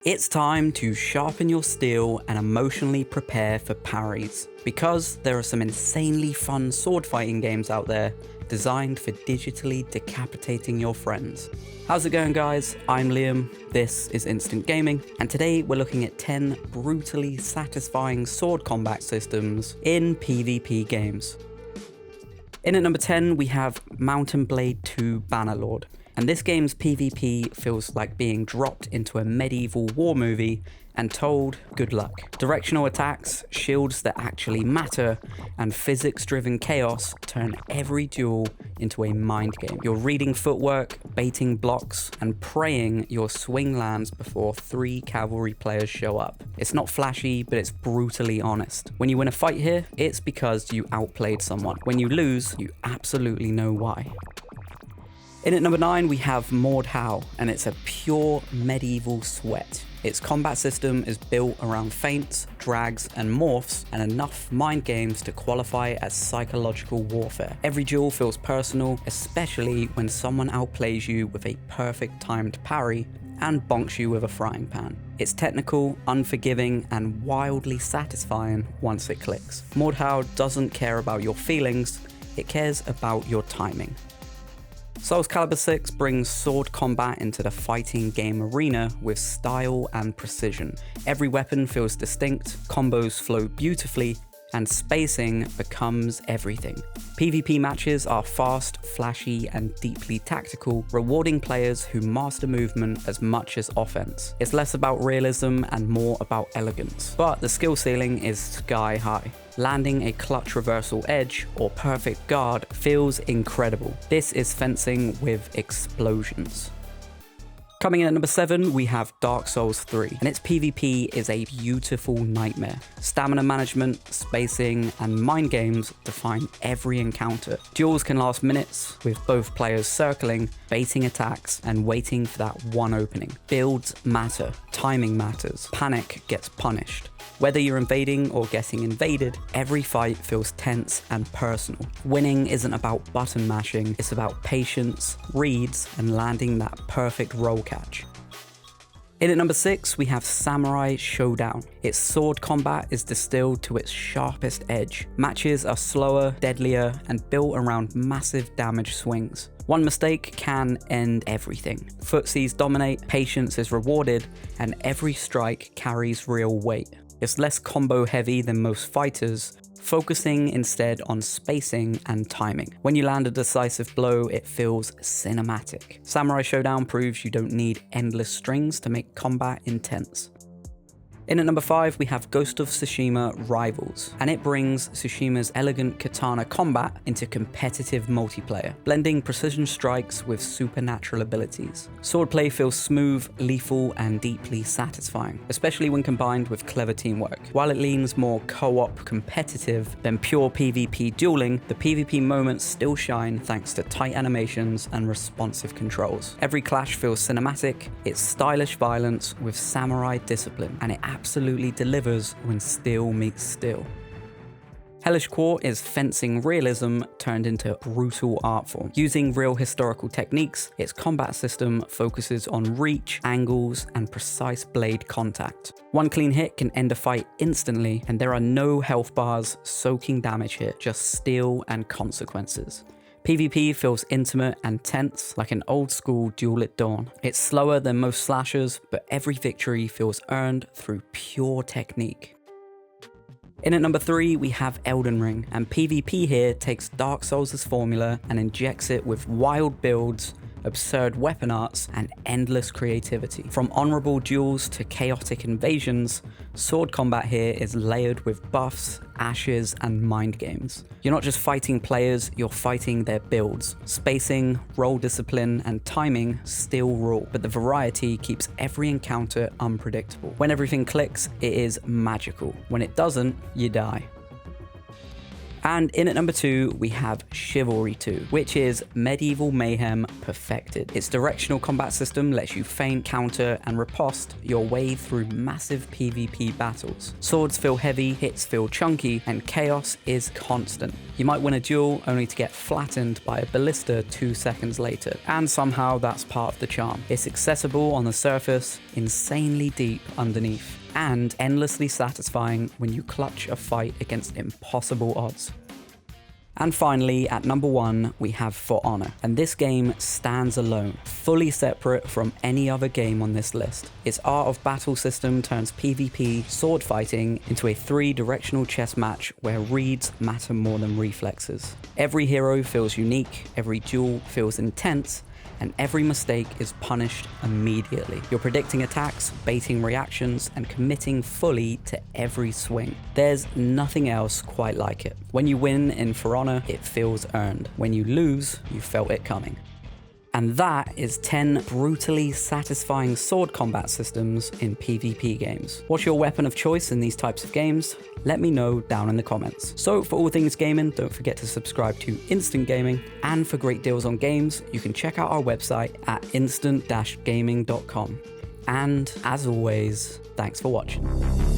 It's time to sharpen your steel and emotionally prepare for parries, because there are some insanely fun sword fighting games out there designed for digitally decapitating your friends. How's it going, guys? I'm Liam, this is Instant Gaming, and today we're looking at 10 brutally satisfying sword combat systems in PvP games. In at number 10 we have Mountain Blade 2 Bannerlord. And this game's PvP feels like being dropped into a medieval war movie and told good luck. Directional attacks, shields that actually matter, and physics-driven chaos turn every duel into a mind game. You're reading footwork, baiting blocks, and praying your swing lands before 3 cavalry players show up. It's not flashy, but it's brutally honest. When you win a fight here, it's because you outplayed someone. When you lose, you absolutely know why. In at number 9 we have Mordhau, and it's a pure medieval sweat. Its combat system is built around feints, drags, and morphs, and enough mind games to qualify as psychological warfare. Every duel feels personal, especially when someone outplays you with a perfect timed parry and bonks you with a frying pan. It's technical, unforgiving, and wildly satisfying once it clicks. Mordhau doesn't care about your feelings, it cares about your timing. Soul Calibur 6 brings sword combat into the fighting game arena with style and precision. Every weapon feels distinct, combos flow beautifully, and spacing becomes everything. PvP matches are fast, flashy, and deeply tactical, rewarding players who master movement as much as offense. It's less about realism and more about elegance, but the skill ceiling is sky high. Landing a clutch reversal edge or perfect guard feels incredible. This is fencing with explosions. Coming in at number 7, we have Dark Souls 3, and its PvP is a beautiful nightmare. Stamina management, spacing, and mind games define every encounter. Duels can last minutes, with both players circling, baiting attacks, and waiting for that one opening. Builds matter, timing matters, panic gets punished. Whether you're invading or getting invaded, every fight feels tense and personal. Winning isn't about button mashing, it's about patience, reads, and landing that perfect roll catch. In at number 6, we have Samurai Showdown. Its sword combat is distilled to its sharpest edge. Matches are slower, deadlier, and built around massive damage swings. One mistake can end everything. Footsies dominate, patience is rewarded, and every strike carries real weight. It's less combo heavy than most fighters, focusing instead on spacing and timing. When you land a decisive blow, it feels cinematic. Samurai Showdown proves you don't need endless strings to make combat intense. In at number 5, we have Ghost of Tsushima Rivals, and it brings Tsushima's elegant katana combat into competitive multiplayer, blending precision strikes with supernatural abilities. Swordplay feels smooth, lethal, and deeply satisfying, especially when combined with clever teamwork. While it leans more co-op competitive than pure PvP dueling, the PvP moments still shine thanks to tight animations and responsive controls. Every clash feels cinematic, it's stylish violence with samurai discipline, and it absolutely delivers when steel meets steel. Hellish Court is fencing realism turned into brutal art form. Using real historical techniques, its combat system focuses on reach, angles, and precise blade contact. One clean hit can end a fight instantly, and there are no health bars soaking damage here, just steel and consequences. PvP feels intimate and tense, like an old school duel at dawn. It's slower than most slashers, but every victory feels earned through pure technique. In at number 3, we have Elden Ring, and PvP here takes Dark Souls' formula and injects it with wild builds, absurd weapon arts, and endless creativity. From honorable duels to chaotic invasions, sword combat here is layered with buffs, ashes, and mind games. You're not just fighting players, you're fighting their builds. Spacing, roll discipline, and timing still rule, but the variety keeps every encounter unpredictable. When everything clicks, it is magical. When it doesn't, you die. And in at number 2, we have Chivalry 2, which is medieval mayhem perfected. Its directional combat system lets you feint, counter, and riposte your way through massive PvP battles. Swords feel heavy, hits feel chunky, and chaos is constant. You might win a duel only to get flattened by a ballista 2 seconds later, and somehow that's part of the charm. It's accessible on the surface, insanely deep underneath, and endlessly satisfying when you clutch a fight against impossible odds. And finally, at number 1, we have For Honor, and this game stands alone, fully separate from any other game on this list. Its art of battle system turns PvP sword fighting into a 3-directional chess match where reads matter more than reflexes. Every hero feels unique, every duel feels intense, and every mistake is punished immediately. You're predicting attacks, baiting reactions, and committing fully to every swing. There's nothing else quite like it. When you win in For Honor, it feels earned. When you lose, you felt it coming. And that is 10 brutally satisfying sword combat systems in PvP games. What's your weapon of choice in these types of games? Let me know down in the comments. So for all things gaming, don't forget to subscribe to Instant Gaming, and for great deals on games, you can check out our website at instant-gaming.com. And as always, thanks for watching.